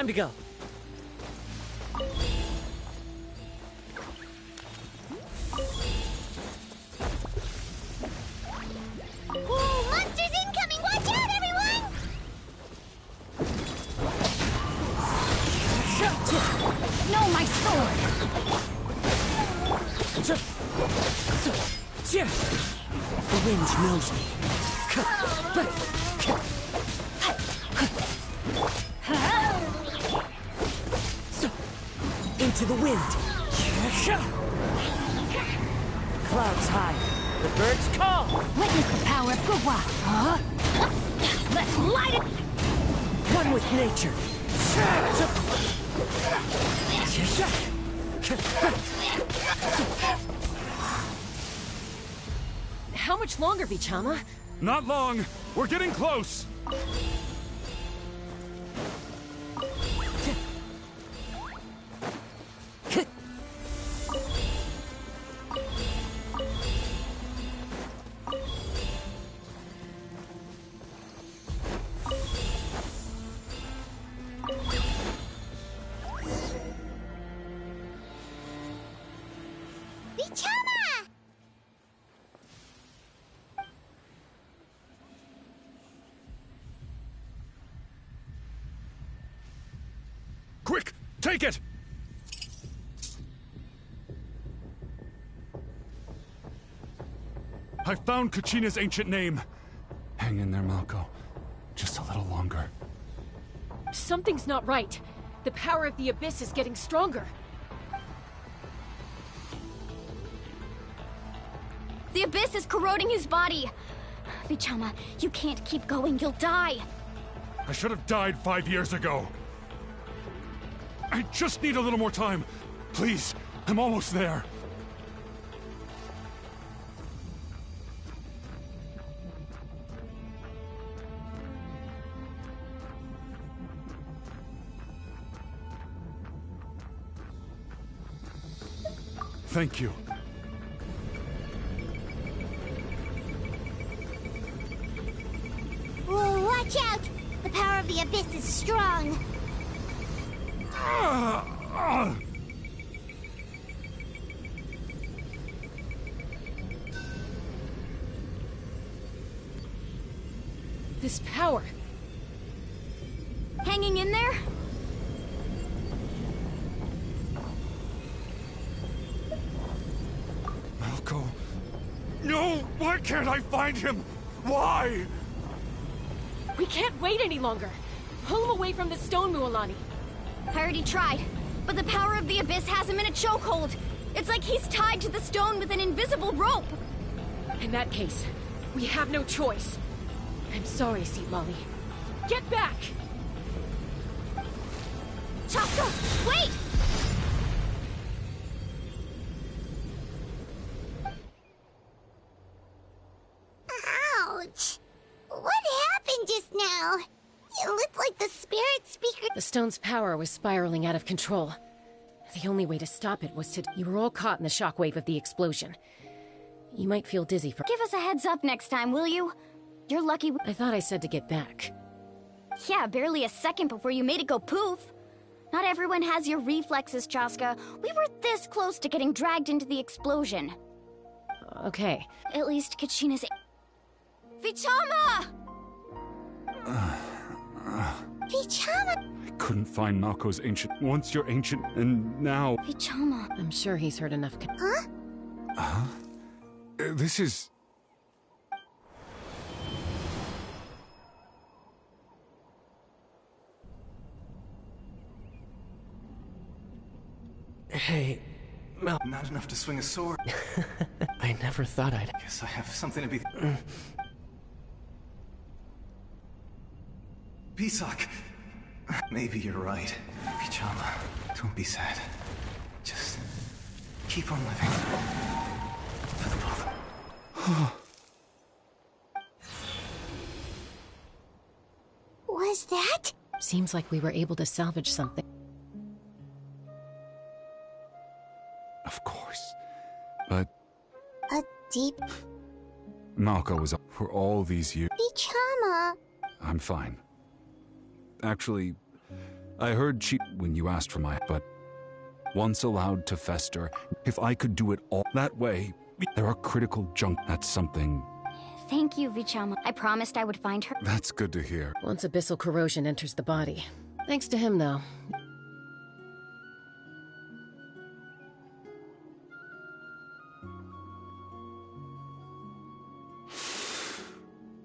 Time to go. Whoa, monsters incoming! Watch out, everyone! No, my sword! The wind knows me. Into the wind. Clouds high. The birds call. Witness the power of Gugwa. Huh? Let's light it! One with nature. How much longer, Vichama? Not long. We're getting close. Vichama! Quick, take it! I found Kachina's ancient name. Hang in there, Malko. Just a little longer. Something's not right. The power of the Abyss is getting stronger. The Abyss is corroding his body. Vichama, you can't keep going. You'll die. I should have died 5 years ago. I just need a little more time. Please, I'm almost there. Thank you. Whoa, watch out! The power of the Abyss is strong. This power. Hanging in there? Malko. No! Why can't I find him? Why? We can't wait any longer. Pull him away from the stone, Mualani. I already tried, but the power of the Abyss has him in a chokehold. It's like he's tied to the stone with an invisible rope. In that case, we have no choice. I'm sorry, Seat Molly. Get back! Chaska, wait! Ouch! What happened just now? It looked like the spirit speaker... The stone's power was spiraling out of control. The only way to stop it was to... You were all caught in the shockwave of the explosion. You might feel dizzy for... Give us a heads up next time, will you? You're lucky... I thought I said to get back. Yeah, barely a second before you made it go poof. Not everyone has your reflexes, Chaska. We were this close to getting dragged into the explosion. Okay. At least Kachina's... Vichama! Vichama! I couldn't find Malko's ancient. Once you're ancient, and now... Vichama. I'm sure he's heard enough... Huh? Huh? This is... Hey, Mal... Not enough to swing a sword. I never thought I'd... Guess I have something to be... Pisak. Maybe you're right. Vichama, don't be sad. Just keep on living. For the both of... Was that? Seems like we were able to salvage something. Of course. But A deep... Malko was up for all these years. Vichama. I'm fine. Actually, I heard when you asked for but once allowed to fester, if I could do it all that way, there are critical junk. That's something. Thank you, Vichama. I promised I would find her. That's good to hear. Once abyssal corrosion enters the body. Thanks to him, though.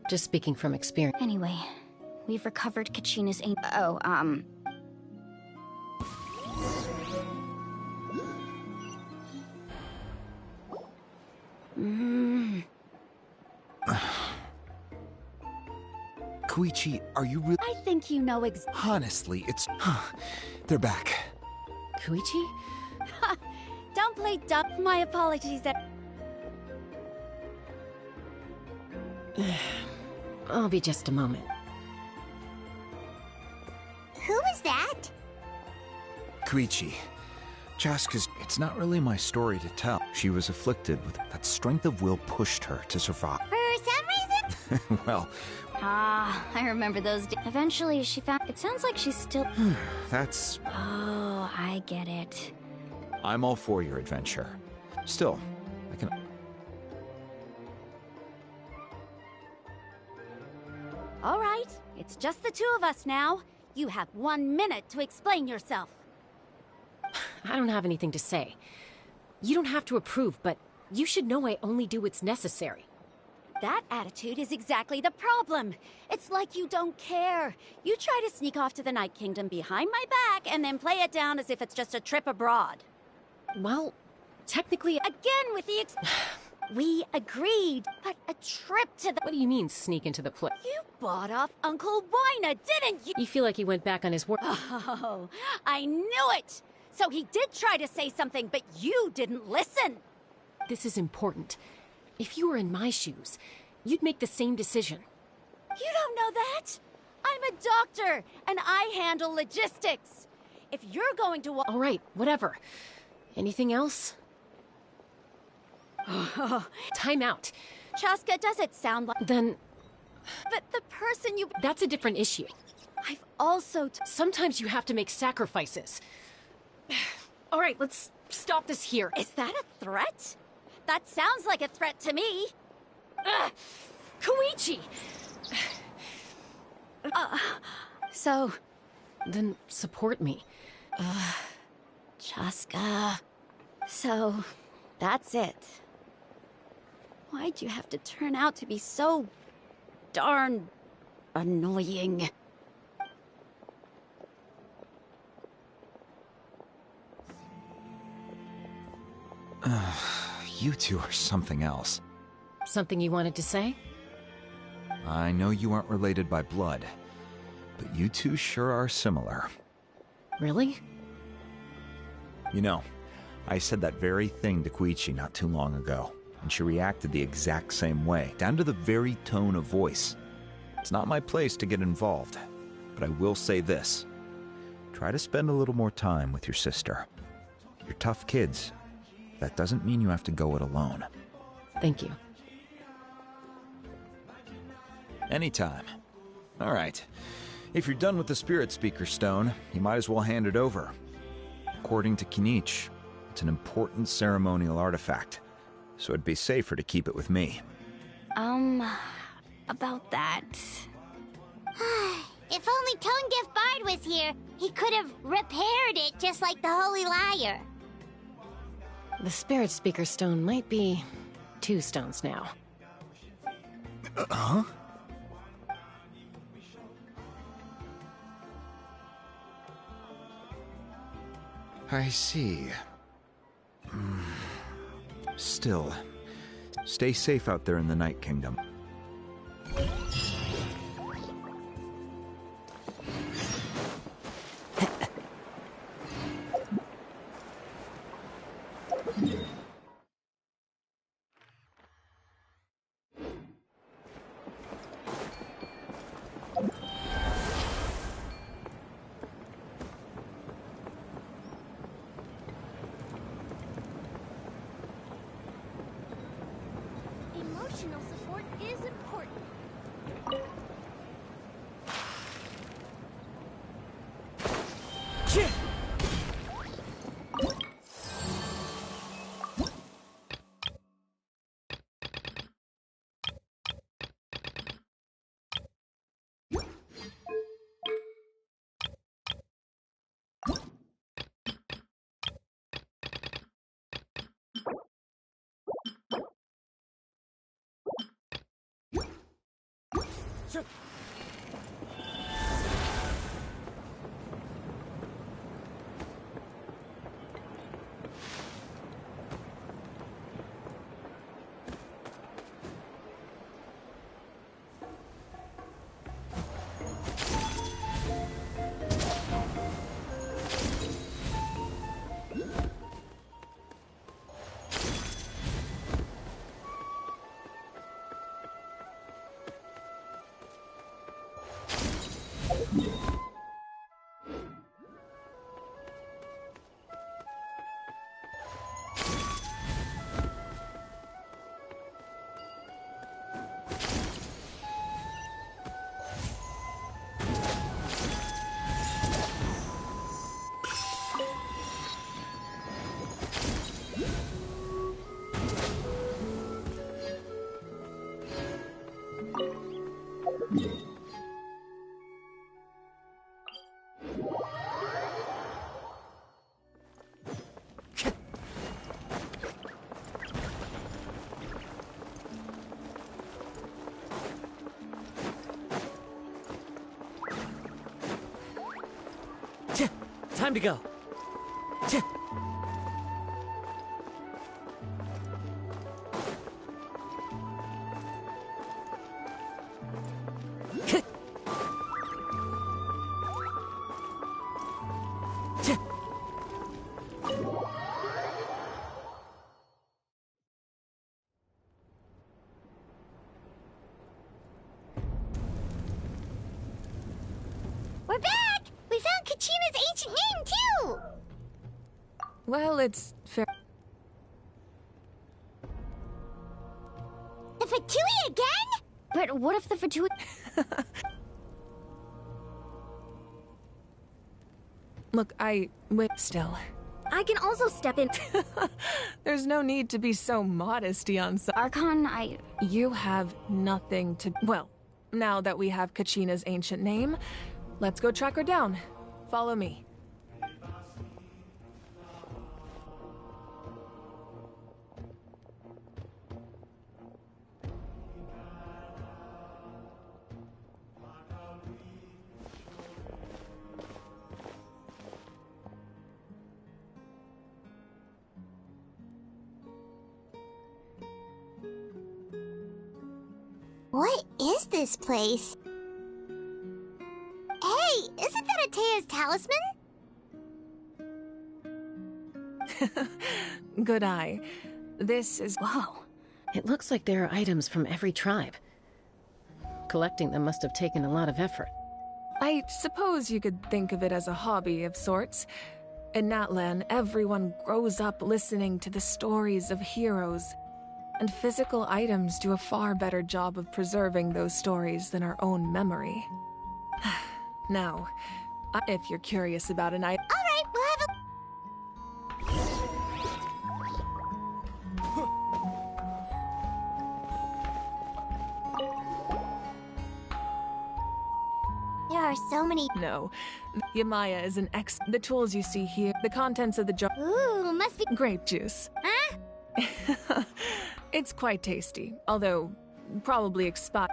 Just speaking from experience. Anyway, we've recovered Kachina's Koichi, are you really? I think you know Honestly, it's... They're back. Koichi? Don't play dumb. My apologies. I'll be just a moment. Who is that? Koichi. Chaska's... It's not really my story to tell. She was afflicted with... That strength of will pushed her to survive. For some reason? Well... I remember those Eventually, she found... It sounds like she's still... That's... Oh, I get it. I'm all for your adventure. Still, I can... All right, it's just the two of us now. You have 1 minute to explain yourself. I don't have anything to say. You don't have to approve, but you should know I only do what's necessary. That attitude is exactly the problem. It's like you don't care. You try to sneak off to the Night Kingdom behind my back and then play it down as if it's just a trip abroad. Well, technically... Again with the We agreed, but a trip to the... What do you mean, sneak into the place? You bought off Uncle Wina, didn't you? You feel like he went back on his word? Oh, I knew it! So he did try to say something, but you didn't listen. This is important. If you were in my shoes, you'd make the same decision. You don't know that? I'm a doctor, and I handle logistics. If you're going to... All right, whatever. Anything else? Time out. Chaska, does it sound like... Then... But the person you... That's a different issue. I've also... Sometimes you have to make sacrifices. All right, let's stop this here. Is that a threat? That sounds like a threat to me. Koichi! So... Then support me. Chaska... So... That's it. Why'd you have to turn out to be so... darn... annoying? You two are something else. Something you wanted to say? I know you aren't related by blood, but you two sure are similar. Really? You know, I said that very thing to Koichi not too long ago, and she reacted the exact same way, down to the very tone of voice. It's not my place to get involved, but I will say this. Try to spend a little more time with your sister. You're tough kids. That doesn't mean you have to go it alone. Thank you. Anytime. All right. If you're done with the Spirit Speaker Stone, you might as well hand it over. According to Kinich, it's an important ceremonial artifact, so it'd be safer to keep it with me. About that... If only Tone-Deaf Bard was here, he could have repaired it just like the Holy Liar. The Spirit Speaker Stone might be 2 stones now. Huh? I see. Still, stay safe out there in the Night Kingdom. Emotional support Time to go. We're back! We found Kachina's ancient name, too! Well, it's fair. The Fatui again? But what if the Fatui... Look, still. I can also step in. There's no need to be so modesty on Archon, You have nothing to... Well, now that we have Kachina's ancient name, let's go track her down. Follow me. What is this place? Hey, isn't that Atea's talisman? Good eye. This is... Whoa. It looks like there are items from every tribe. Collecting them must have taken a lot of effort. I suppose you could think of it as a hobby of sorts. In Natlan, everyone grows up listening to the stories of heroes, and physical items do a far better job of preserving those stories than our own memory. Now, if you're curious about an item... Alright, we'll have a... There are so many... No. Yamaya is an ex... The tools you see here, the contents of the jar... Ooh, must be... Grape juice. Huh? It's quite tasty, although probably expired.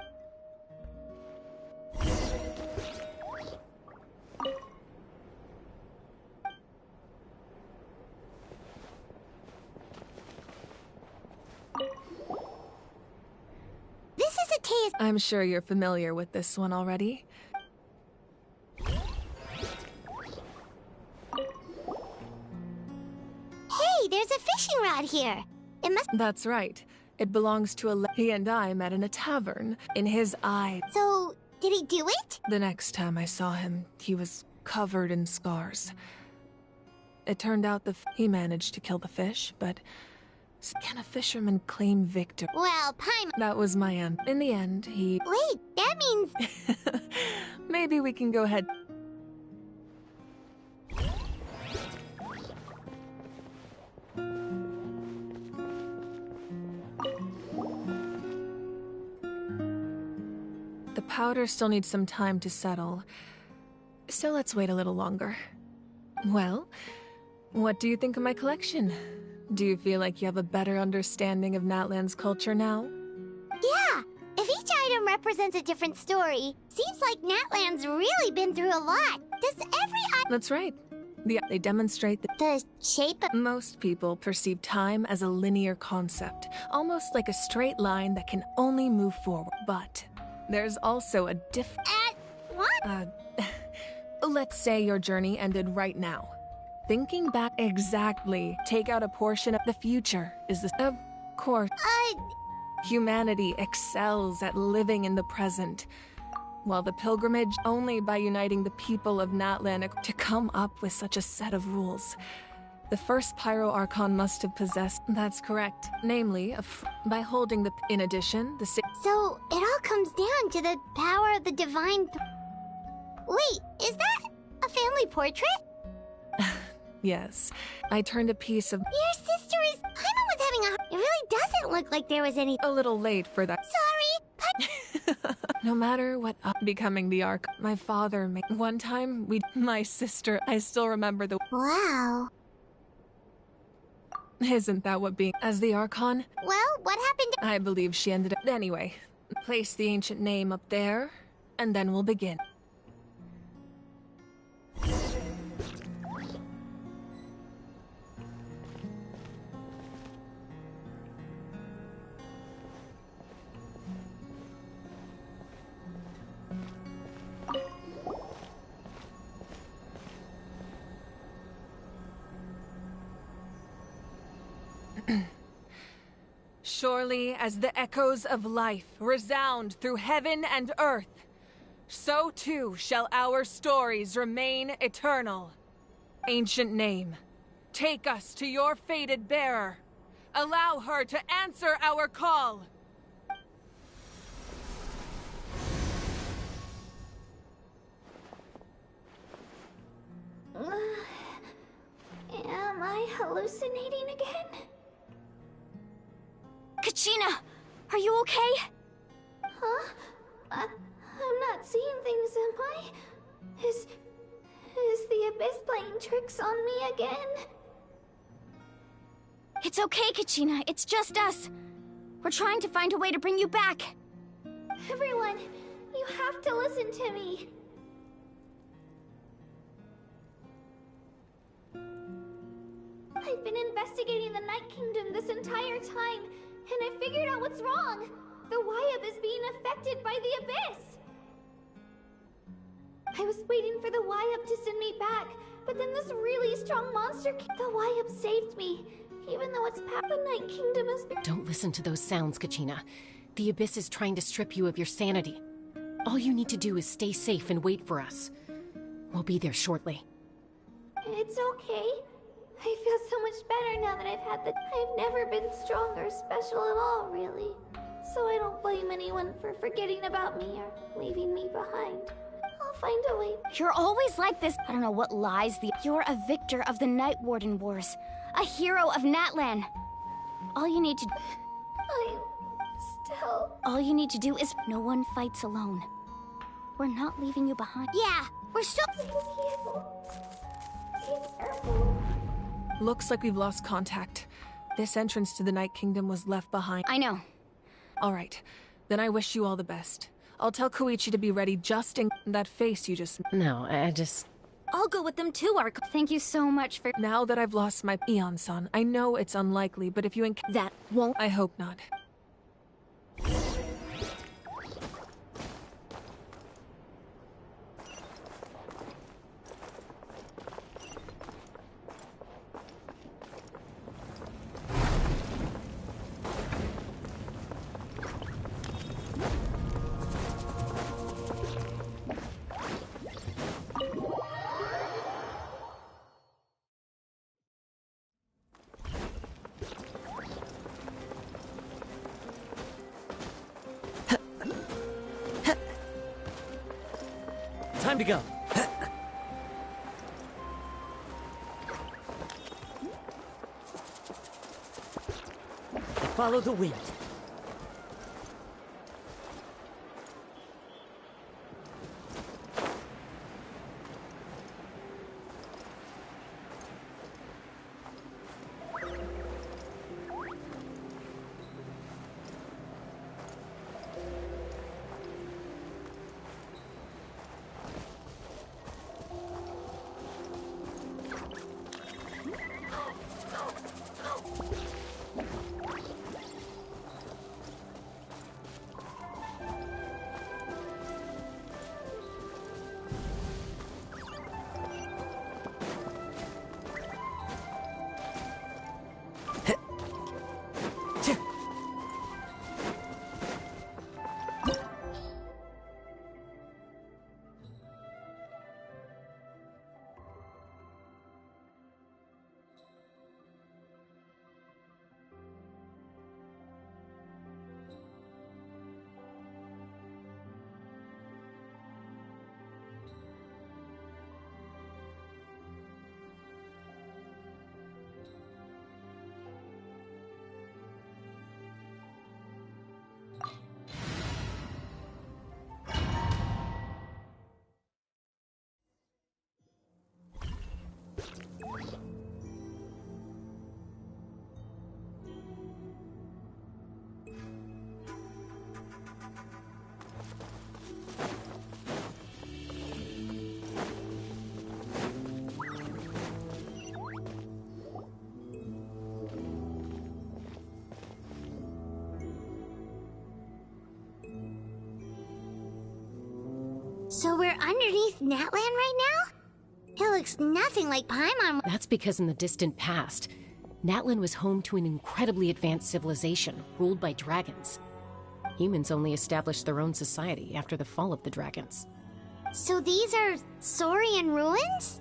This is Atea's... I'm sure you're familiar with this one already. Hey, there's a fishing rod here. It must... That's right. It belongs to a... He and I met in a tavern. In his eye... So, did he do it? The next time I saw him, he was covered in scars. It turned out he managed to kill the fish, but... Can a fisherman claim victory? Well, Paimon... That was my end. In the end, he... Wait, that means... Maybe we can go ahead... The powder still needs some time to settle. So let's wait a little longer. Well, what do you think of my collection? Do you feel like you have a better understanding of Natlan's culture now? Yeah, if each item represents a different story, seems like Natlan's really been through a lot. Does every item... That's right. They demonstrate that The shape of... most people perceive time as a linear concept, almost like a straight line that can only move forward. But there's also a What? Let's say your journey ended right now. Thinking back exactly, take out a portion of the future is the... Of course, humanity excels at living in the present, while the pilgrimage only by uniting the people of Natlan to come up with such a set of rules. The first Pyro Archon must have possessed... That's correct. Namely, by holding the... In addition, the... So, it all comes down to the power of the divine... Wait, is that a family portrait? Yes. I turned a piece of... Your sister is... Paimon was having a... It really doesn't look like there was any... A little late for that. Sorry, No matter what becoming the Arch... My father made... One time, my sister... I still remember the... Wow. Isn't that what being... As the Archon? Well, what happened to... I believe she ended up... Anyway, place the ancient name up there, and then we'll begin. Surely as the echoes of life resound through heaven and earth, so too shall our stories remain eternal. Ancient name, take us to your fated bearer. Allow her to answer our call. Am I hallucinating again? Kachina! Are you okay? Huh? I'm not seeing things, am I? Is the Abyss playing tricks on me again? It's okay, Kachina. It's just us. We're trying to find a way to bring you back. Everyone, you have to listen to me. I've been investigating the Night Kingdom this entire time, and I figured out what's wrong. The Wyab is being affected by the Abyss. I was waiting for the Wyab to send me back, but then this really strong monster came. The Wyab saved me, even though it's past the Night Kingdom has been... Don't listen to those sounds, Kachina. The Abyss is trying to strip you of your sanity. All you need to do is stay safe and wait for us. We'll be there shortly. It's okay. I feel so much better now that I've never been strong or special at all, really. So I don't blame anyone for forgetting about me or leaving me behind. I'll find a way. You're always like this. I don't know what lies You're a victor of the Night Warden Wars. A hero of Natlan. All you need to... All you need to do is... No one fights alone. We're not leaving you behind. Yeah, we're so... Be careful. Looks like we've lost contact. This entrance to the Night Kingdom was left behind. I know. All right. Then I wish you all the best. I'll tell Koichi to be ready just in that face you just... No, I just... I'll go with them too, Ark. Thank you so much for... Now that I've lost my Eon-san, I know it's unlikely, but if you That won't... I hope not. Time to go. Follow the wind. So we're underneath Natlan right now? It looks nothing like Paimon. That's because in the distant past, Natlan was home to an incredibly advanced civilization ruled by dragons. Humans only established their own society after the fall of the dragons. So these are Saurian ruins?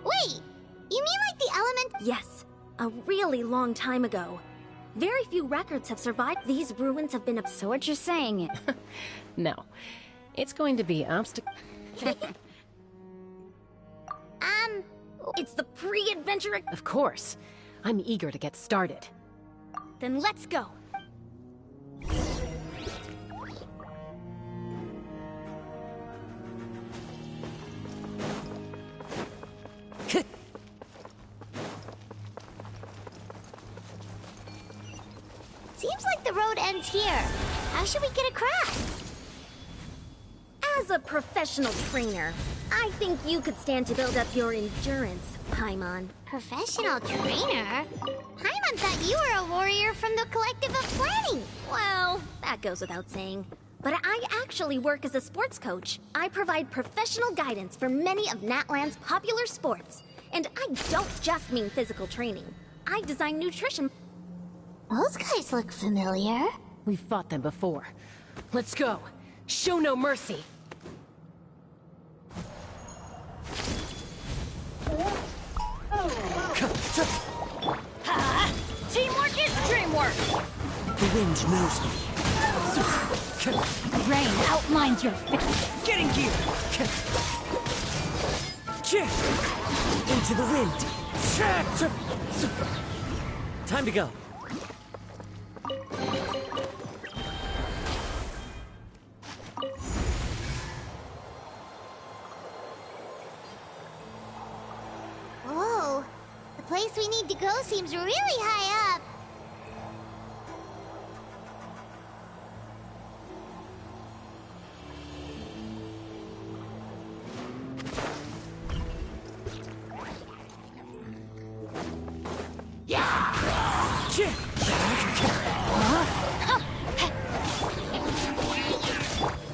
Wait, you mean like the element? Yes, a really long time ago. Very few records have survived. These ruins have been. So what you're saying? No. It's going to be It's the pre-adventure. Of course. I'm eager to get started. Then let's go. Seems like the road ends here. How should we get across? As a professional trainer, I think you could stand to build up your endurance, Paimon. Professional trainer? Paimon thought you were a warrior from the Collective of Planning. Well, that goes without saying. But I actually work as a sports coach. I provide professional guidance for many of Natlan's popular sports. And I don't just mean physical training. I design nutrition. Those guys look familiar. We've fought them before. Let's go. Show no mercy. Teamwork is dreamwork! The wind knows me. Rain outlines your Get in gear! Into the wind! Time to go. Whoa, the place we need to go seems really high up.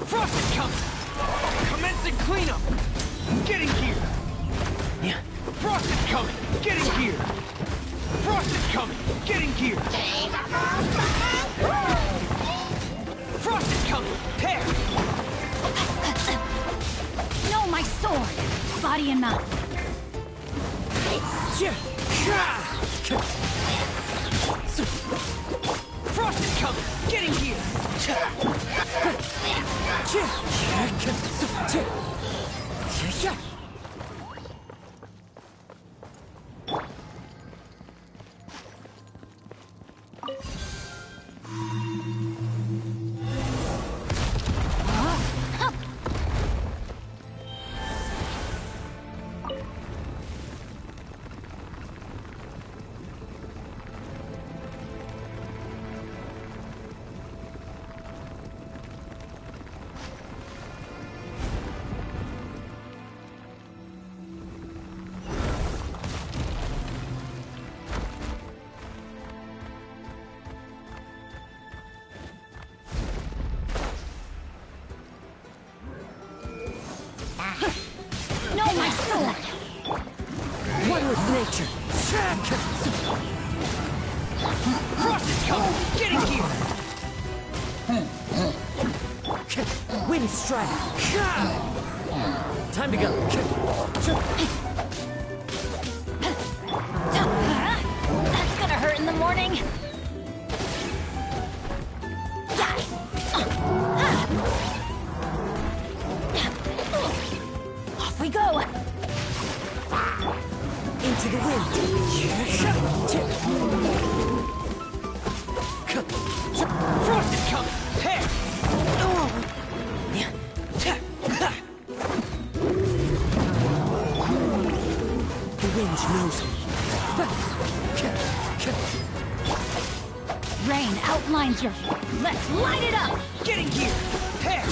Frost is coming! Commencing cleanup! Get in gear! Yeah. Frost is coming! Get in gear! Frost is coming! Get in gear! Frost is coming! Pair! No, my sword! Body and mind. Frost is coming! Get in gear! No, my sword! One with nature! Frost is coming! Get in gear! Wind strike! Time to go! That's gonna hurt in the morning! Off we go! Into the wind! Frost is coming! Pair! The wind knows me. Rain outlines your... Let's light it up! Get in gear! Pair!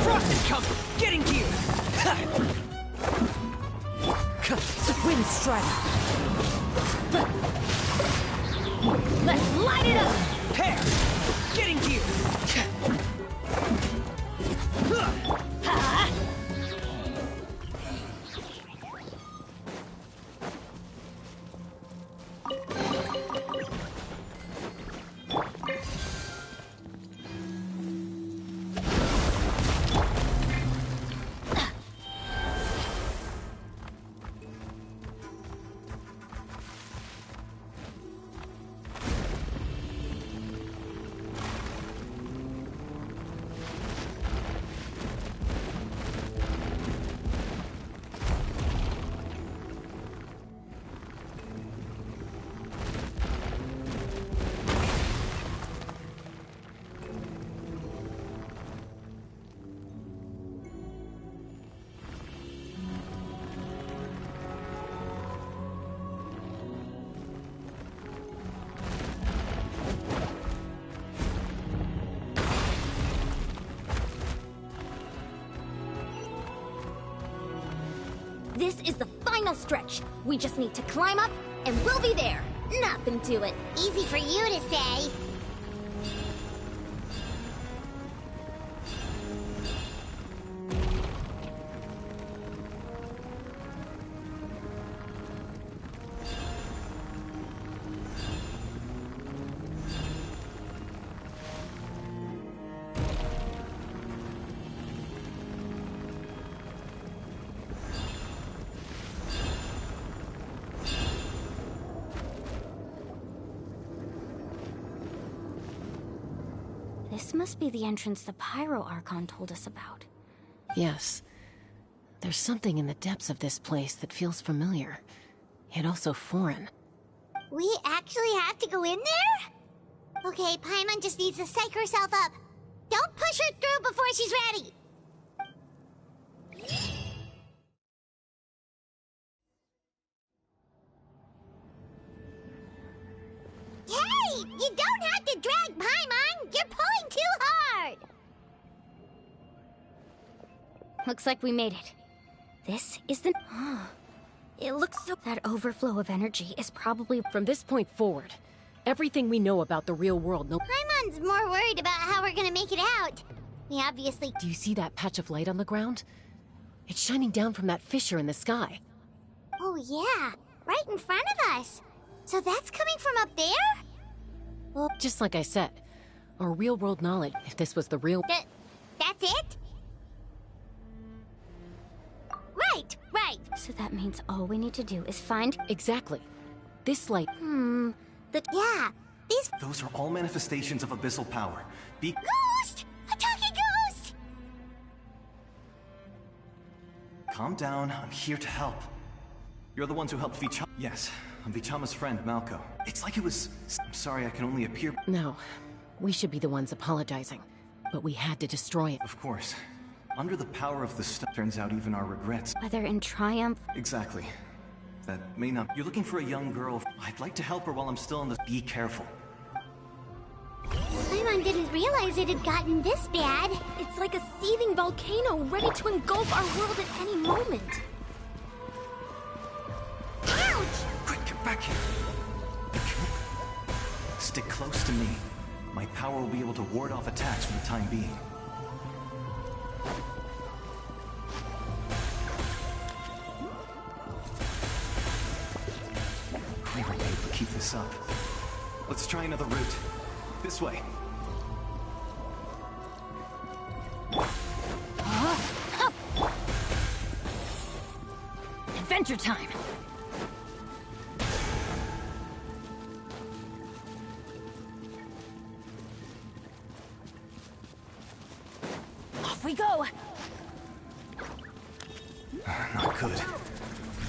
Frost is coming! Getting here! Wind Strider! Let's light it up! Hair! Getting here! Ha! This is the final stretch. We just need to climb up, and we'll be there. Nothing to it. Easy for you to say. This must be the entrance the Pyro Archon told us about. Yes. There's something in the depths of this place that feels familiar, yet also foreign. We actually have to go in there? Okay, Paimon just needs to psych herself up. Don't push her through before she's ready. Hey! You don't have to drag Paimon! You're pulling too hard! Looks like we made it. This is the... It looks so... That overflow of energy is probably... From this point forward, everything we know about the real world... Paimon's more worried about how we're gonna make it out. We obviously... Do you see that patch of light on the ground? It's shining down from that fissure in the sky. Oh yeah, right in front of us. So that's coming from up there? Well, just like I said, our real-world knowledge, if this was the real... That's it? Right. So that means all we need to do is find... Exactly. This light... Yeah, these... Those are all manifestations of abyssal power. Ghost! A talking ghost! Calm down, I'm here to help. You're the ones who helped Vichama. Yes, I'm Vichama's friend, Malco. It's like it was... I'm sorry I can only appear... No, we should be the ones apologizing. But we had to destroy it. Of course. Under the power of the stone, turns out even our regrets. Whether in triumph... Exactly. That may not... You're looking for a young girl. I'd like to help her while I'm still in the... Be careful. Paimon didn't realize it had gotten this bad. It's like a seething volcano ready to engulf our world at any moment. Ouch! Quick, get back here. Stick close to me. My power will be able to ward off attacks for the time being. We were able to keep this up. Let's try another route. This way. Adventure time! Off we go! Not good.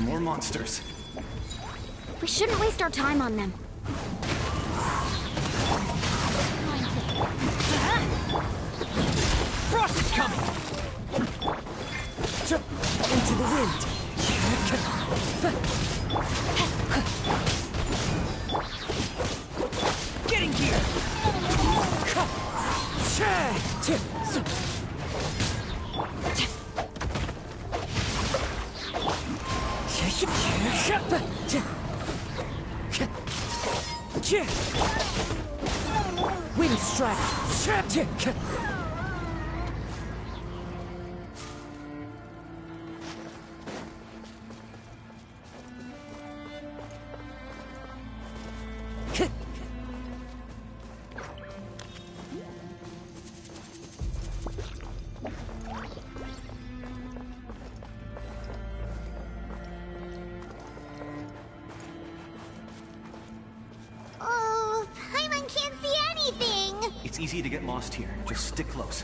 More monsters. We shouldn't waste our time on them. Frost is coming! Jump into the wind! Getting here! Wind strike. Oh, Paimon can't see anything! It's easy to get lost here. Just stick close.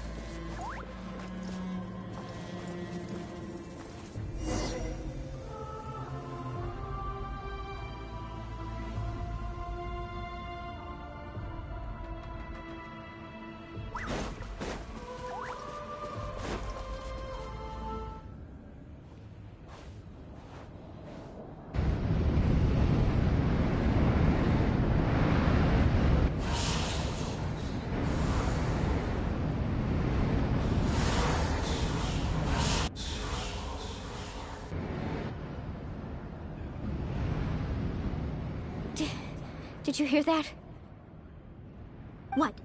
Did you hear that? What?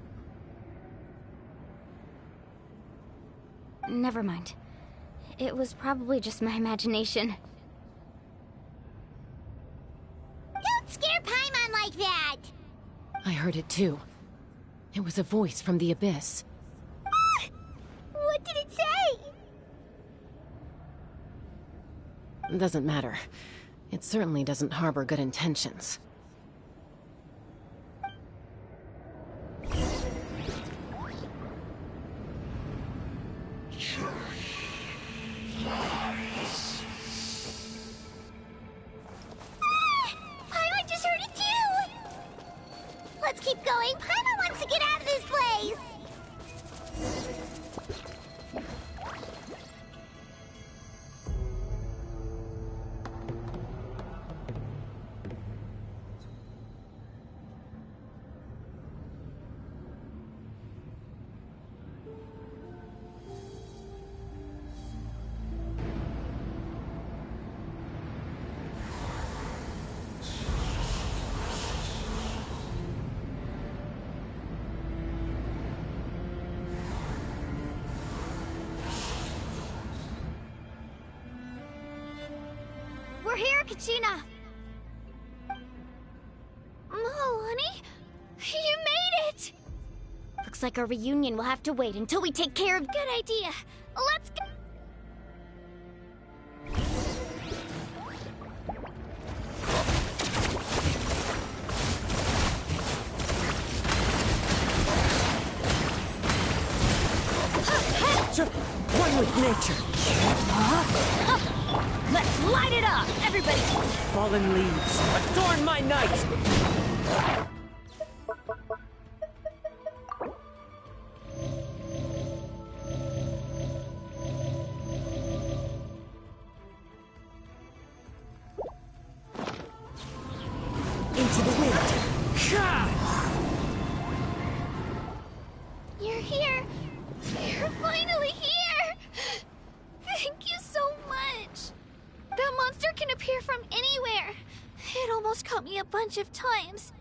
Never mind. It was probably just my imagination. Don't scare Paimon like that! I heard it too. It was a voice from the abyss. Ah! What did it say? Doesn't matter. It certainly doesn't harbor good intentions. Paimon just heard it too! Let's keep going. Paimon wants to get out of this place! We're here, Kachina! Oh, honey? You made it! Looks like our reunion will have to wait until we take care of... Good idea. Let's go! One with nature. Let's light it up! Everybody! Fallen leaves. Adorn my night! Into the wind. You're here! You're finally here! Thank you so much! That monster can appear from anywhere. It almost caught me a bunch of times.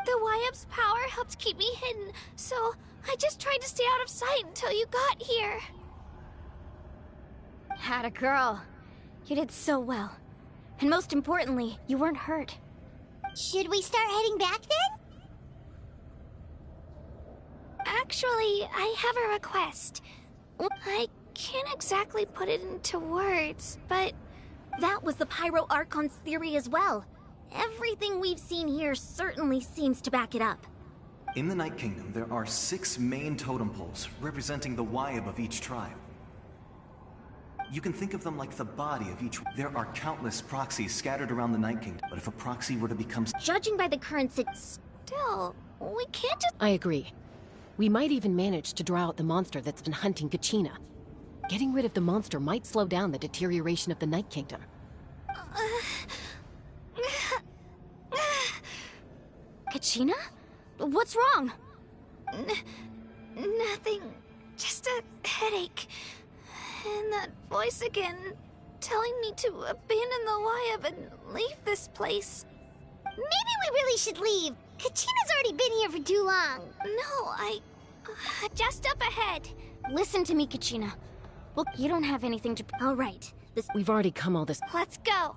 The Wyeb's power helped keep me hidden, so I just tried to stay out of sight until you got here. Had a girl. You did so well. And most importantly, you weren't hurt. Should we start heading back then? Actually, I have a request. I can't exactly put it into words, but... That was the Pyro Archon's theory as well. Everything we've seen here certainly seems to back it up. In the Night Kingdom, there are 6 main totem poles, representing the Wyeb of each tribe. You can think of them like the body of each... There are countless proxies scattered around the Night Kingdom, but if a proxy were to become... Judging by the current still, we can't just... I agree. We might even manage to draw out the monster that's been hunting Kachina. Getting rid of the monster might slow down the deterioration of the Night Kingdom. Kachina? What's wrong? Nothing. Just a headache. And that voice again. telling me to abandon the Wayab and leave this place. Maybe we really should leave. Kachina's already been here for too long. No, just up ahead. Listen to me, Kachina. Look, you don't have anything to... All right. We've already come all this... Let's go.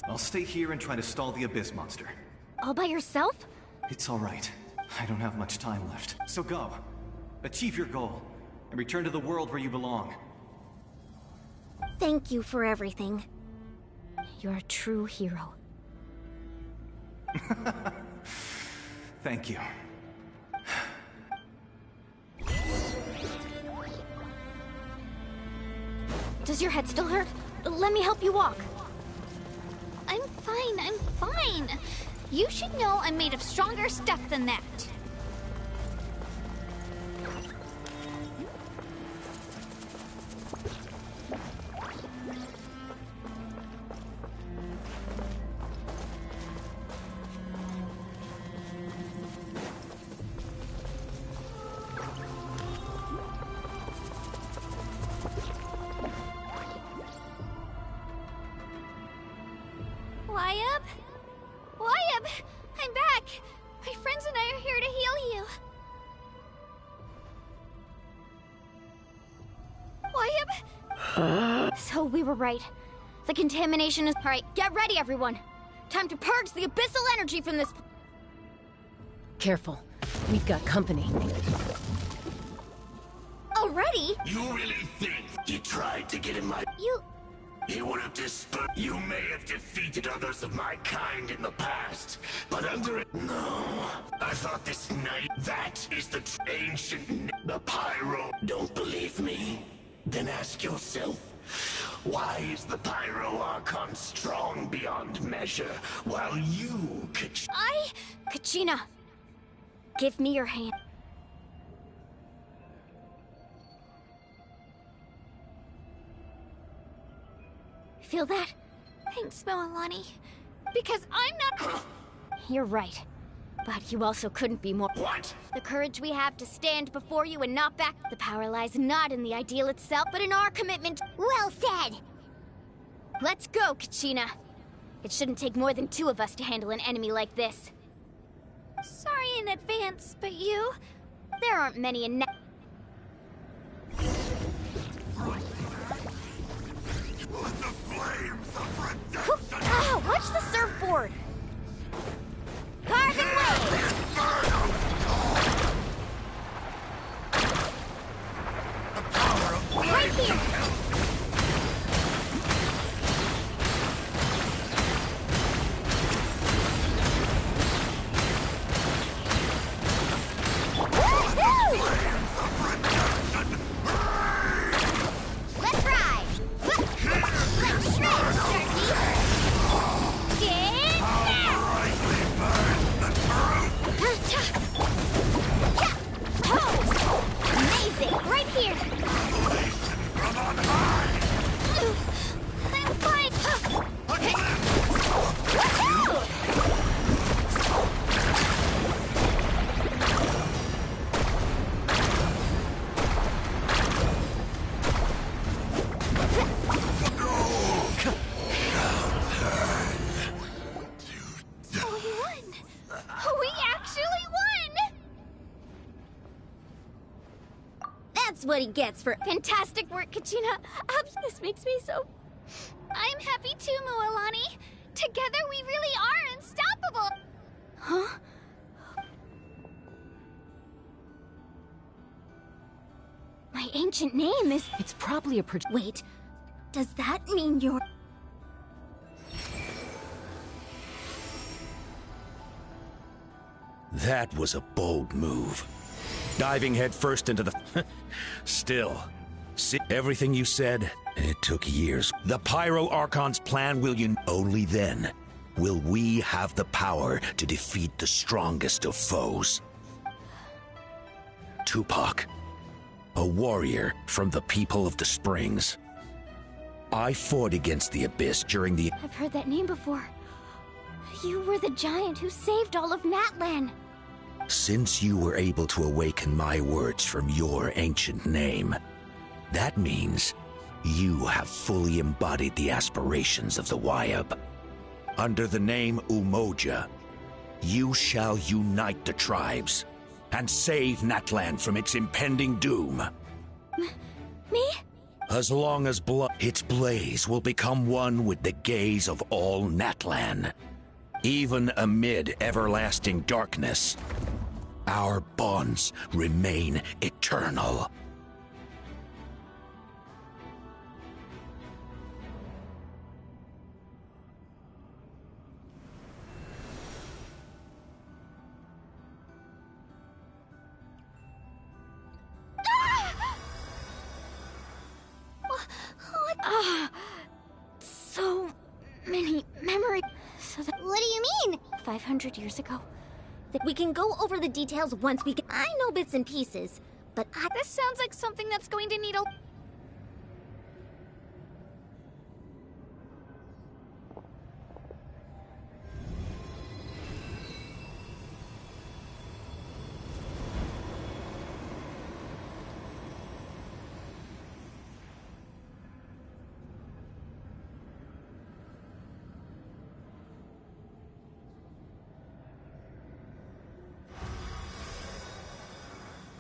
I'll stay here and try to stall the Abyss Monster. All by yourself? It's all right. I don't have much time left. So go. Achieve your goal. And return to the world where you belong. Thank you for everything. You're a true hero. Thank you. Does your head still hurt? Let me help you walk. I'm fine. You should know I'm made of stronger stuff than that. Wayab! I'm back! My friends and I are here to heal you. Wayab? So we were right. The contamination is... Alright, get ready, everyone. Time to purge the abyssal energy from this... Careful. We've got company. Already? You really think you tried to get in my... You would have dispersed. You may have defeated others of my kind in the past, but under it. No. I thought this night. That is the ancient. The Pyro. Don't believe me? Then ask yourself. Why is the Pyro Archon strong beyond measure, while you, Kachina. Give me your hand. Feel that? Thanks, Moalani. Because I'm not... You're right. But you also couldn't be more... What? The courage we have to stand before you and not back... The power lies not in the ideal itself, but in our commitment... Well said! Let's go, Kachina. It shouldn't take more than 2 of us to handle an enemy like this. Sorry in advance, but you... There aren't many in... Oh, watch the surfboard! Carve and wave! Right here! Let's ride! Let's shred, turkey! Get down! Amazing! Right here! I'm fine! We actually won! That's what he gets for fantastic work, Kachina. This makes me so... I'm happy too, Moalani. Together we really are unstoppable. Huh? My ancient name is... It's probably a Wait, does that mean you're... That was a bold move. Diving headfirst into the... Still, see everything you said? It took years. The Pyro Archon's plan will only then will we have the power to defeat the strongest of foes. Tupac, a warrior from the people of the Springs. I fought against the Abyss during the... I've heard that name before. You were the giant who saved all of Natlan. Since you were able to awaken my words from your ancient name, that means You have fully embodied the aspirations of the Wyab. Under the name Umoja, you shall unite the tribes and save Natlan from its impending doom. Me? As long as its blaze will become one with the gaze of all Natlan. Even amid everlasting darkness, our bonds remain eternal. So many memories. What do you mean? 500 years ago. We can go over the details once we get. I know bits and pieces, but this sounds like something that's going to need a.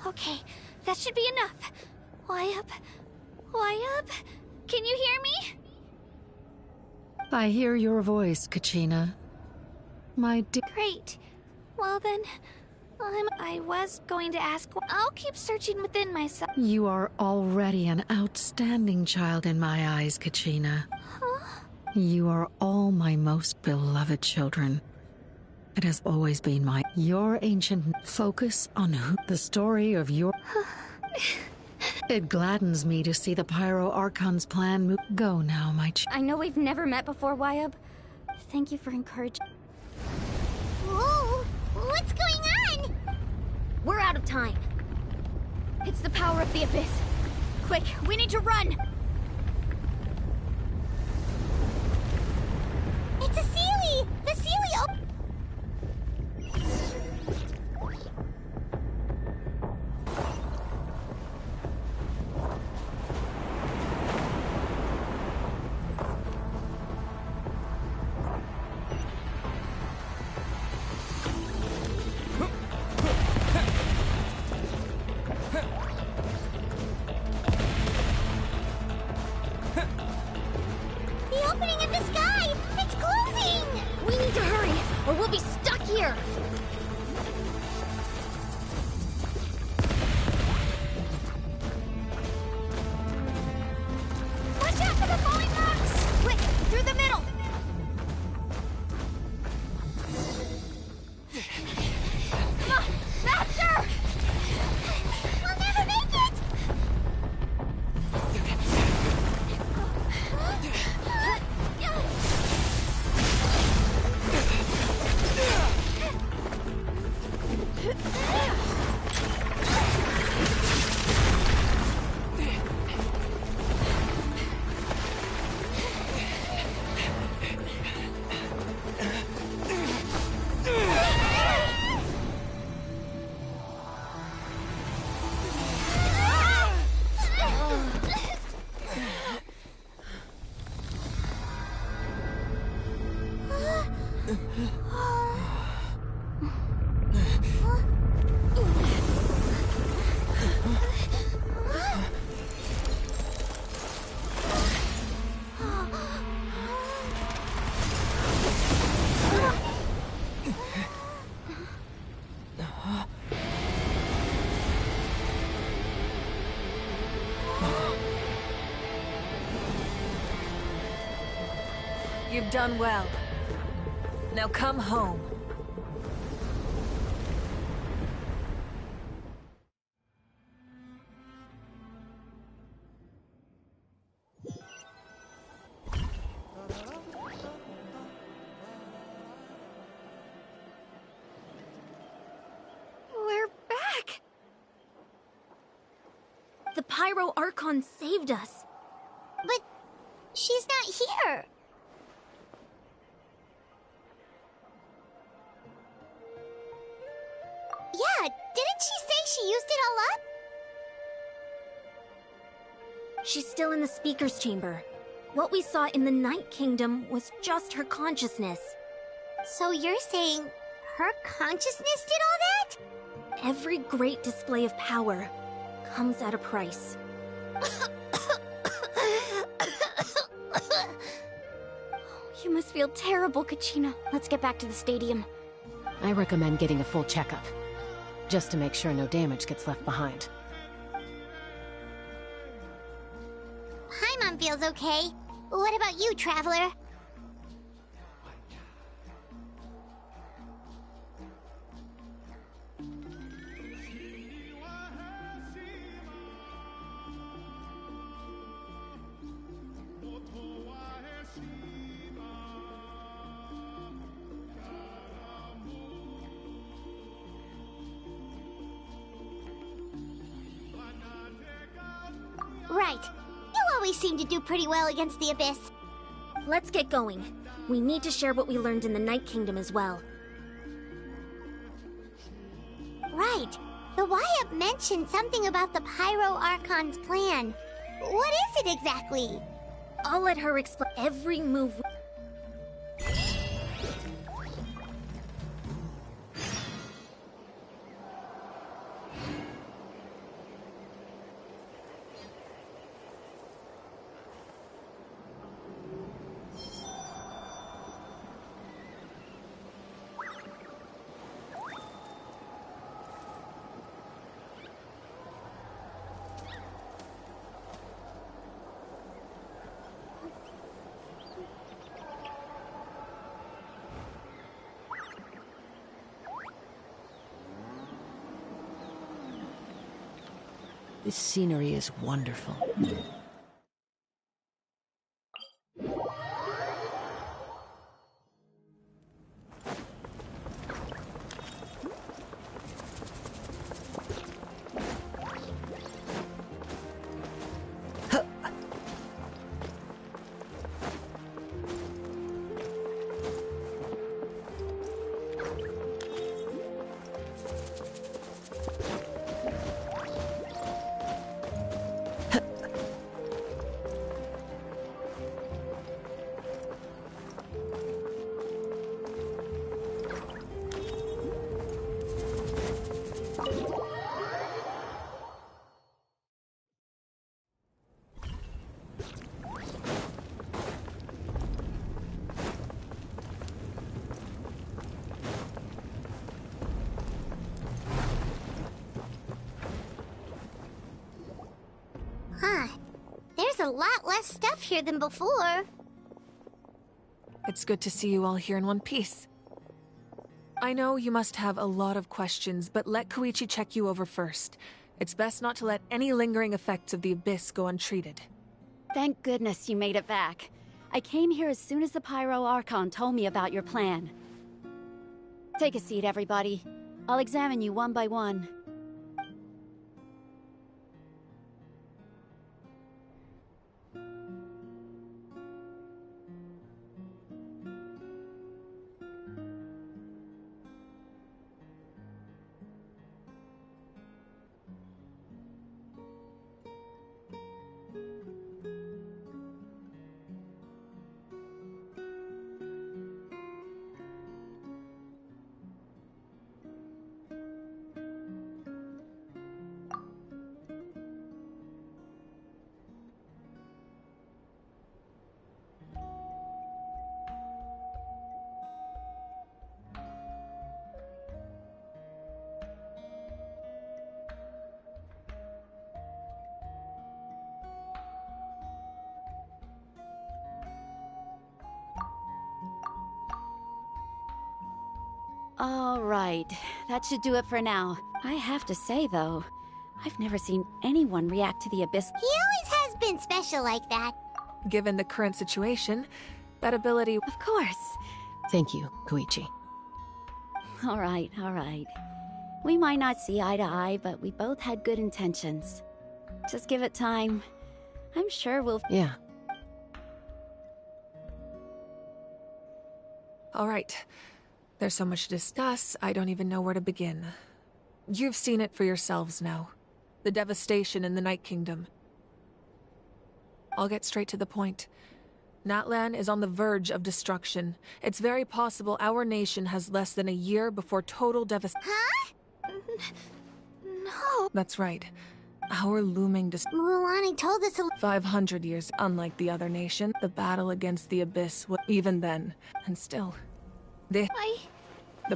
Okay, that should be enough. Wyab? Wyab? Can you hear me? I hear your voice, Kachina. My dear. Great. Well then, I was going to ask. I'll keep searching within myself. You are already an outstanding child in my eyes, Kachina. Huh? You are all my most beloved children. It has always been your ancient focus on the story of your. It gladdens me to see the Pyro Archon's plan move. Go now, my I know we've never met before, Wyab. Thank you for encouraging. Whoa! What's going on? We're out of time. It's the power of the Abyss. Quick, we need to run! It's a Seelie! The Seelie The opening in the sky! It's closing! We need to hurry, or we'll be stuck here! Watch out for the falling rocks! Quick, through the middle! Come on, faster! We'll never make it! You've done well. Now come home. We're back! The Pyro Archon saved us. But she's not here. Yeah, didn't she say she used it all up? She's still in the speaker's chamber. What we saw in the Night Kingdom was just her consciousness. So you're saying her consciousness did all that? Every great display of power comes at a price. You must feel terrible, Kachina. Let's get back to the stadium. I recommend getting a full checkup, just to make sure no damage gets left behind. Paimon feels okay. What about you, Traveler? Right. You always seem to do pretty well against the Abyss. Let's get going. We need to share what we learned in the Night Kingdom as well. Right. The Wyatt mentioned something about the Pyro Archon's plan. What is it exactly? I'll let her explain every move. This scenery is wonderful. Huh. There's a lot less stuff here than before. It's good to see you all here in one piece. I know you must have a lot of questions, but let Koichi check you over first. It's best not to let any lingering effects of the Abyss go untreated. Thank goodness you made it back. I came here as soon as the Pyro Archon told me about your plan. Take a seat, everybody. I'll examine you one by one. All right, that should do it for now. I have to say, though, I've never seen anyone react to the Abyss. He always has been special like that. Given the current situation, that ability... Of course. Thank you, Koichi. All right, all right. We might not see eye to eye, but we both had good intentions. Just give it time. I'm sure we'll... Yeah. All right. There's so much to discuss, I don't even know where to begin. You've seen it for yourselves now. The devastation in the Night Kingdom. I'll get straight to the point. Natlan is on the verge of destruction. It's very possible our nation has less than a year before total devastation. Huh? No. That's right. Our looming Mualani told us 500 years. Unlike the other nation, the battle against the Abyss was even then. And still, the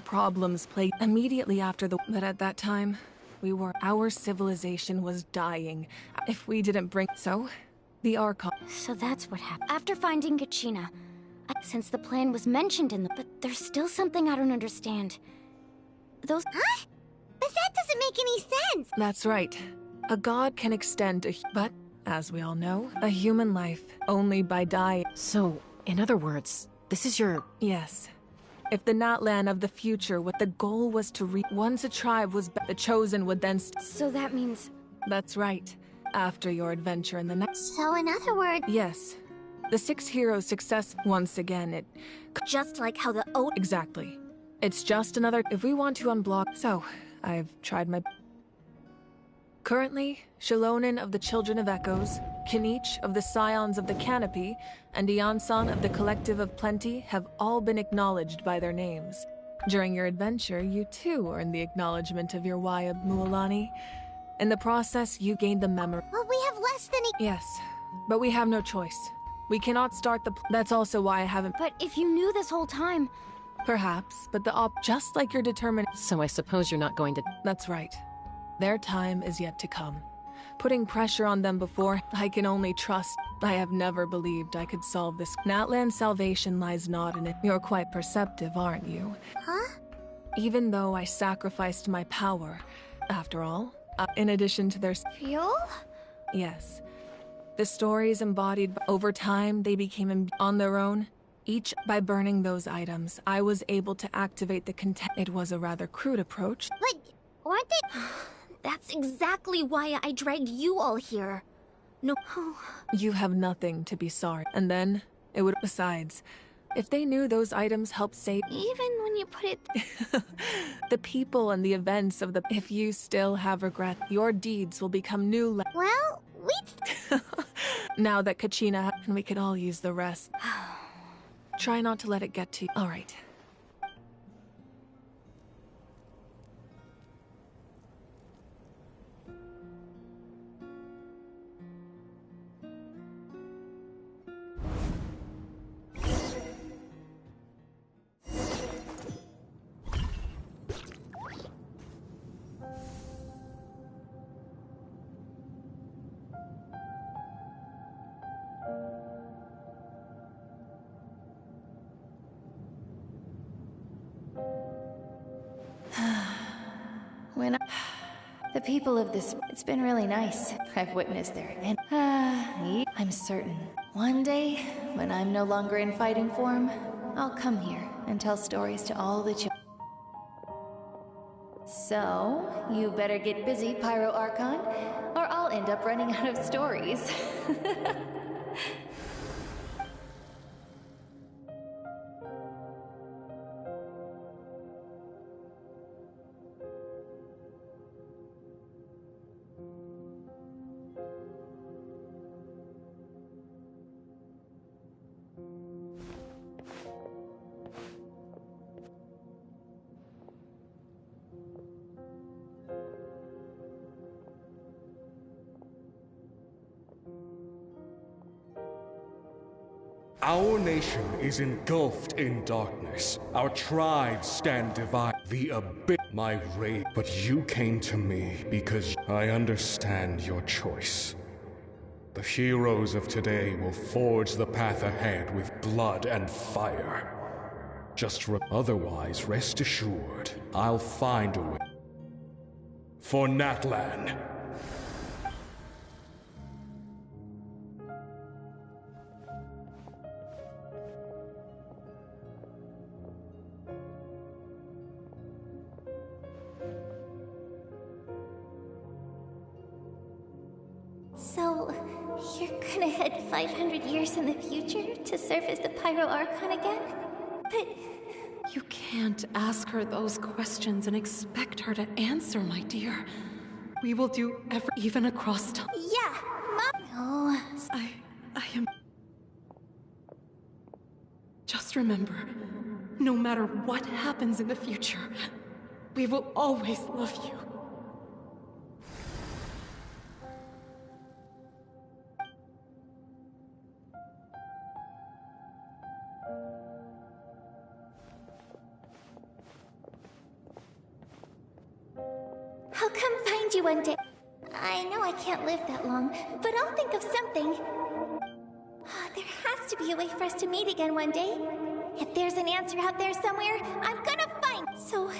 problems plagued immediately after but at that time, our civilization was dying. If we didn't bring... So, the Archon... So that's what happened. After finding Kachina, since the plan was mentioned in the... But there's still something I don't understand. Those... Huh? But that doesn't make any sense! That's right. A god can extend but, as we all know, a human life only by dying. So, in other words, this is your... Yes. If the Natlan of the future, what the goal was to once a tribe was the chosen would then... So that means... That's right. After your adventure in the night. So in other words... Yes. The 6 heroes' success, once again, it... Just like how the Exactly. It's just another... If we want to unblock... So, I've tried my... Currently, Shalonin of the Children of Echoes, Kinich of the Scions of the Canopy, and Iansan of the Collective of Plenty have all been acknowledged by their names. During your adventure, you too earned the acknowledgement of your Wayab Mualani. In the process, you gained the memory. Well, we have less than Yes, but we have no choice. We cannot start the... That's also why I haven't... But if you knew this whole time... Perhaps, but just like you're determined... So I suppose you're not going to... That's right. Their time is yet to come. Putting pressure on them before, I can only trust. I have never believed I could solve this. Natlan's salvation lies not in it. You're quite perceptive, aren't you? Huh? Even though I sacrificed my power, after all, in addition to their... Fuel? Yes. The stories embodied... Over time, they became on their own. Each by burning those items, I was able to activate the content. It was a rather crude approach. But weren't they... That's exactly why I dragged you all here. No. You have nothing to be sorry. And then, it would... Besides, if they knew those items helped save... Even when you put it... The people and the events of the... If you still have regret, your deeds will become new... Well, we... Now that Kachina... And we could all use the rest. Try not to let it get to you. All right. The people of this... It's been really nice. I've witnessed their... And... I'm certain. One day, when I'm no longer in fighting form, I'll come here and tell stories to all the children. So, you better get busy, Pyro Archon, or I'll end up running out of stories. Our nation is engulfed in darkness. Our tribes stand divided. The abyss, my rage. But you came to me because I understand your choice. The heroes of today will forge the path ahead with blood and fire. Otherwise, rest assured, I'll find a way. For Natlan. So, you're gonna head 500 years in the future to serve as the Pyro Archon again? But... You can't ask her those questions and expect her to answer, my dear. We will do even across time. Yeah, Mom... I I am... Just remember, no matter what happens in the future, we will always love you. I'll come find you one day. I know I can't live that long, but I'll think of something. There has to be a way for us to meet again one day. If there's an answer out there somewhere, I'm gonna find. So,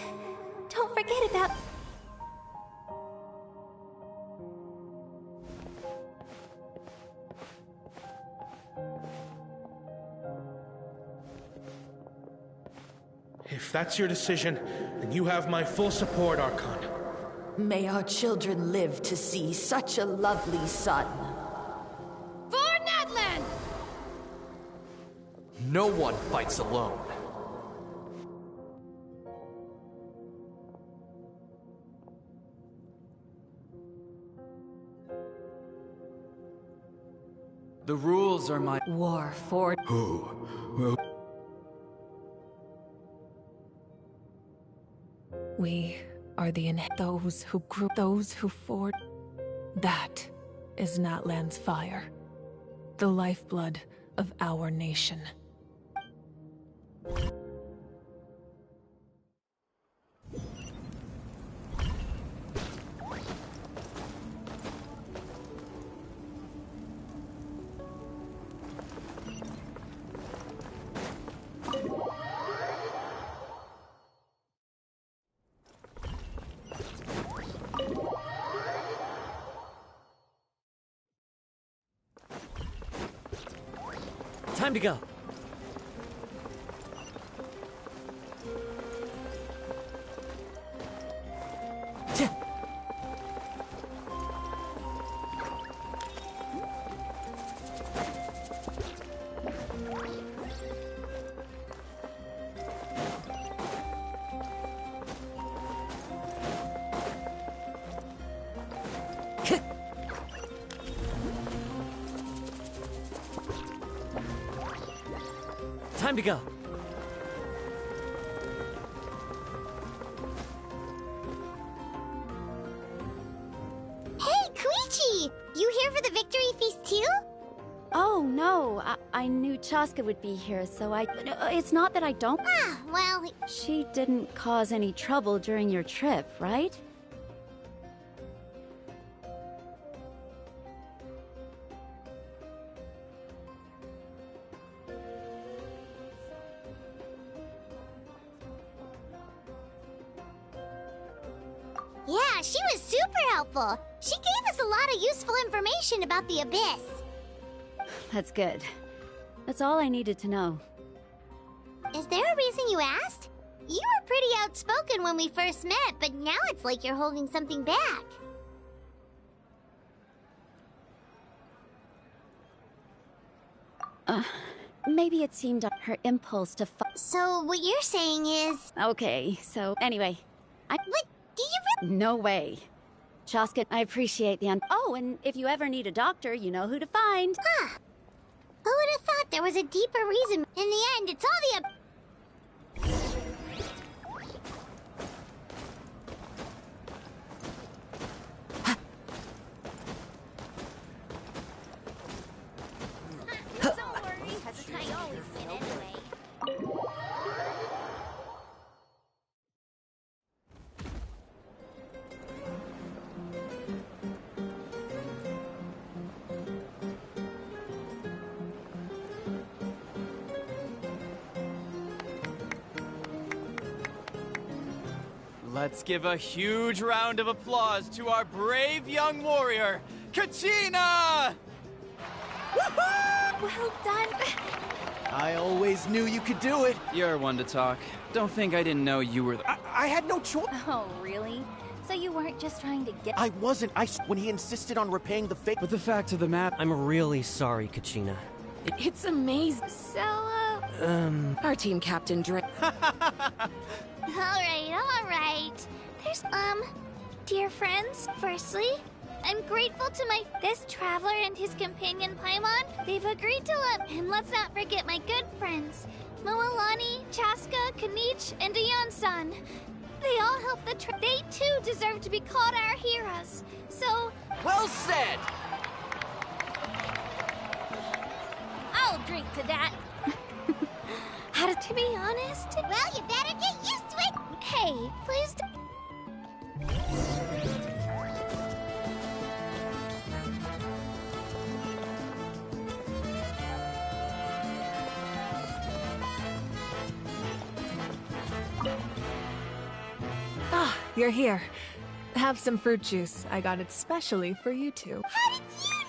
don't forget about... If that's your decision, then you have my full support, Archon. May our children live to see such a lovely son. For Natlan! No one fights alone. The rules are my... War for... Who will... We are the those who grew, those who fought. That is Natlan's fire, the lifeblood of our nation. Time to go. Time to go. Hey, Koichi! You here for the victory feast too? Oh, no. I knew Chaska would be here, so it's not that I don't... Ah, well... She didn't cause any trouble during your trip, right? Yeah, she was super helpful. She gave us a lot of useful information about the Abyss. That's good. That's all I needed to know. Is there a reason you asked? You were pretty outspoken when we first met, but now it's like you're holding something back. Maybe it seemed her impulse to So what you're saying is... Okay, so anyway, What? Do you really... No way. Chaska, I appreciate the Oh, and if you ever need a doctor, you know who to find. Huh. Who would have thought there was a deeper reason? In the end, it's all the... Don't worry, I always win anyway. Let's give a huge round of applause to our brave young warrior, Kachina! Well done. I always knew you could do it. You're one to talk. Don't think I didn't know you were the... I had no choice. Oh, really? So you weren't just trying to get... I wasn't. When he insisted on repaying the fake... But the fact of the matter... I'm really sorry, Kachina. It's amazing. So, Our team captain Drake. Alright. There's, dear friends, firstly, I'm grateful to this traveler and his companion Paimon. They've agreed to and let's not forget my good friends, Moalani, Chaska, Kanich, and Ayan-san. They all helped they too deserve to be called our heroes. So... Well said! I'll drink to that. To be honest... Well, you better get used to it! Hey, please Ah, you're here. Have some fruit juice. I got it specially for you two. How did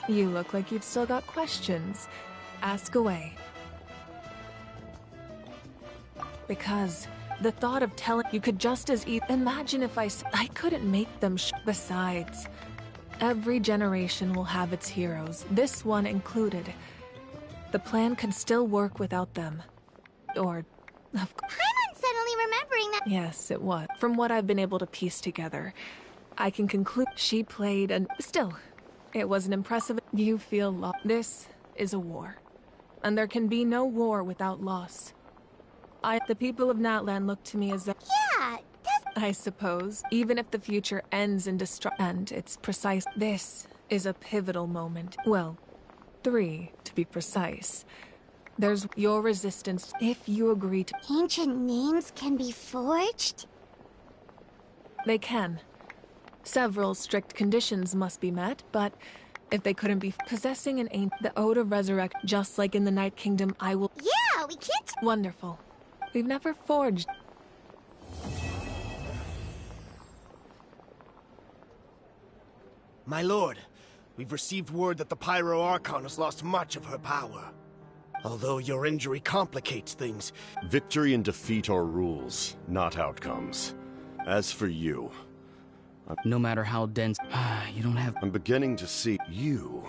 you... You look like you've still got questions. Ask away. Because the thought of telling you could just as imagine if I couldn't make them Besides, every generation will have its heroes, this one included. The plan could still work without them. Or, of course. I'm suddenly remembering that. Yes, it was. From what I've been able to piece together, I can conclude she played and still, it was an impressive. You feel lost. This is a war. And there can be no war without loss. The people of Natlan look to me as a... Yeah, I suppose, even if the future ends in destruction, and it's precise. This is a pivotal moment. Well, 3, to be precise. There's your resistance if you agree to... Ancient names can be forged? They can. Several strict conditions must be met, but if they couldn't be possessing an ancient... The Ode of Resurrect, just like in the Night Kingdom, I will... Yeah, we can't... Wonderful. We've never forged... My lord, we've received word that the Pyro Archon has lost much of her power. Although your injury complicates things... Victory and defeat are rules, not outcomes. As for you... No matter how dense... you don't have... I'm beginning to see you...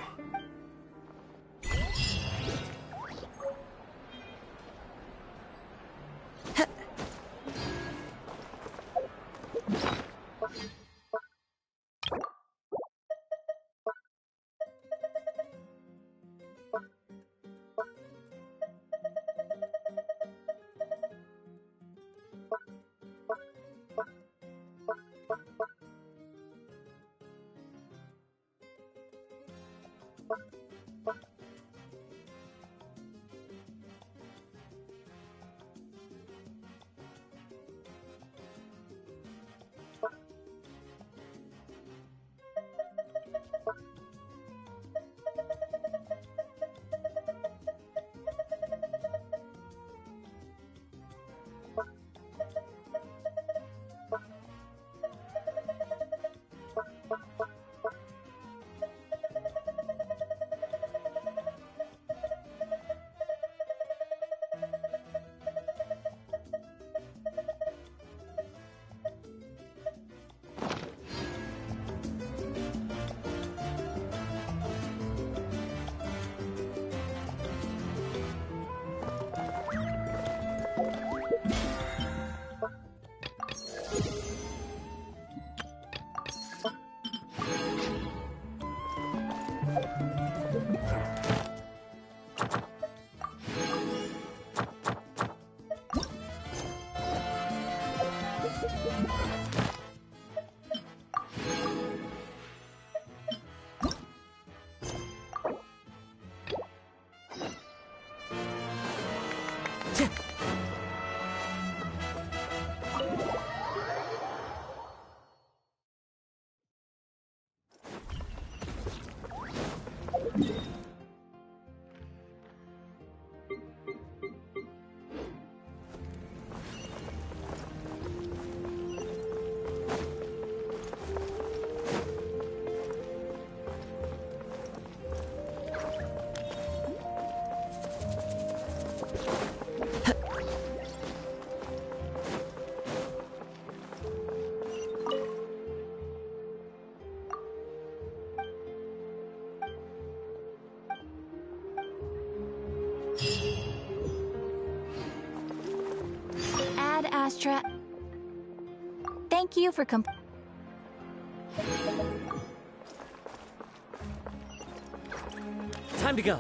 Astra. Thank you for Time to go.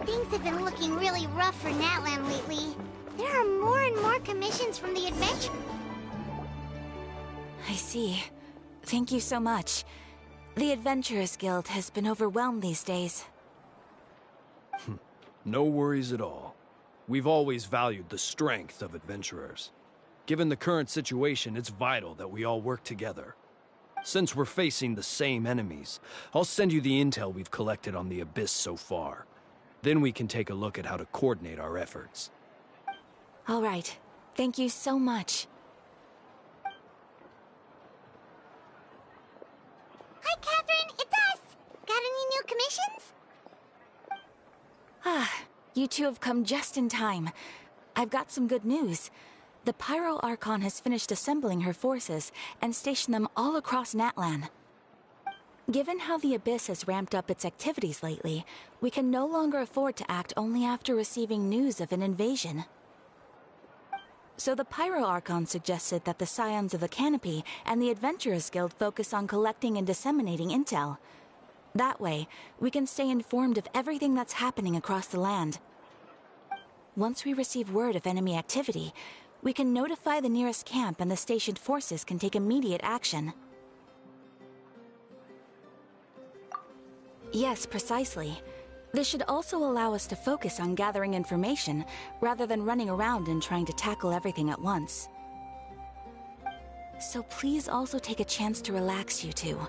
Things have been looking really rough for Natlan lately. There are more and more commissions from the adventure. I see. Thank you so much. The Adventurers Guild has been overwhelmed these days. No worries at all. We've always valued the strength of adventurers. Given the current situation, it's vital that we all work together. Since we're facing the same enemies, I'll send you the intel we've collected on the Abyss so far. Then we can take a look at how to coordinate our efforts. All right. Thank you so much. Hi, Catherine. It's us. Got any new commissions? You two have come just in time. I've got some good news. The Pyro Archon has finished assembling her forces and stationed them all across Natlan. Given how the Abyss has ramped up its activities lately, we can no longer afford to act only after receiving news of an invasion. So the Pyro Archon suggested that the Scions of the Canopy and the Adventurers Guild focus on collecting and disseminating intel. That way, we can stay informed of everything that's happening across the land. Once we receive word of enemy activity, we can notify the nearest camp and the stationed forces can take immediate action. Yes, precisely. This should also allow us to focus on gathering information, rather than running around and trying to tackle everything at once. So please also take a chance to relax, you two.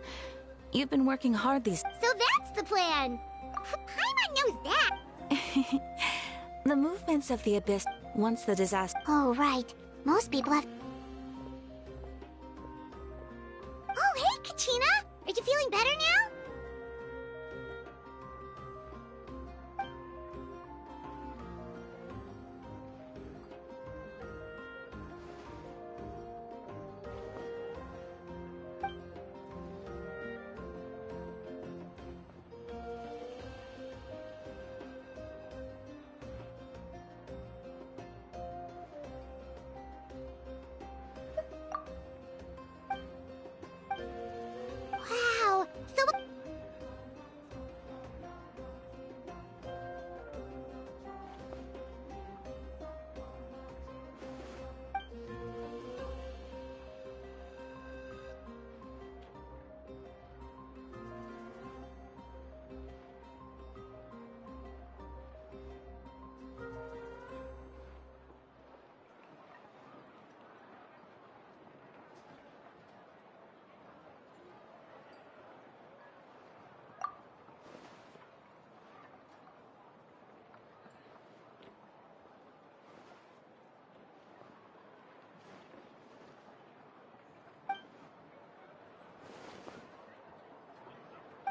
You've been working hard these— So that's the plan! Paimon knows that! The movements of the Abyss, once the disaster— Oh, right. Most people have— Oh, hey, Kachina! Are you feeling better now? Wow, so...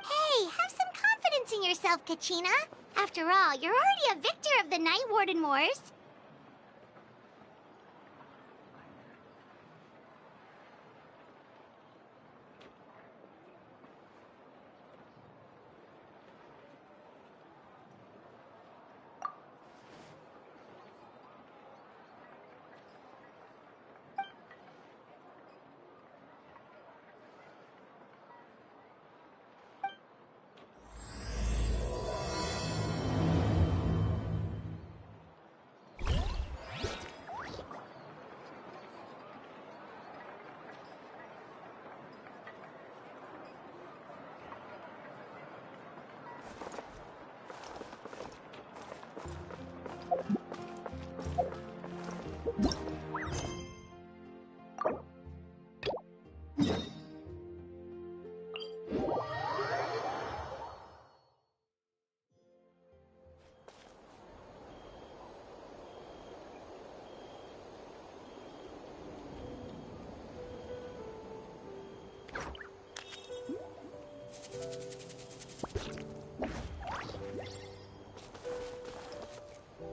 Hey, have some confidence in yourself, Kachina. After all, you're already a victor of the Night Warden Wars.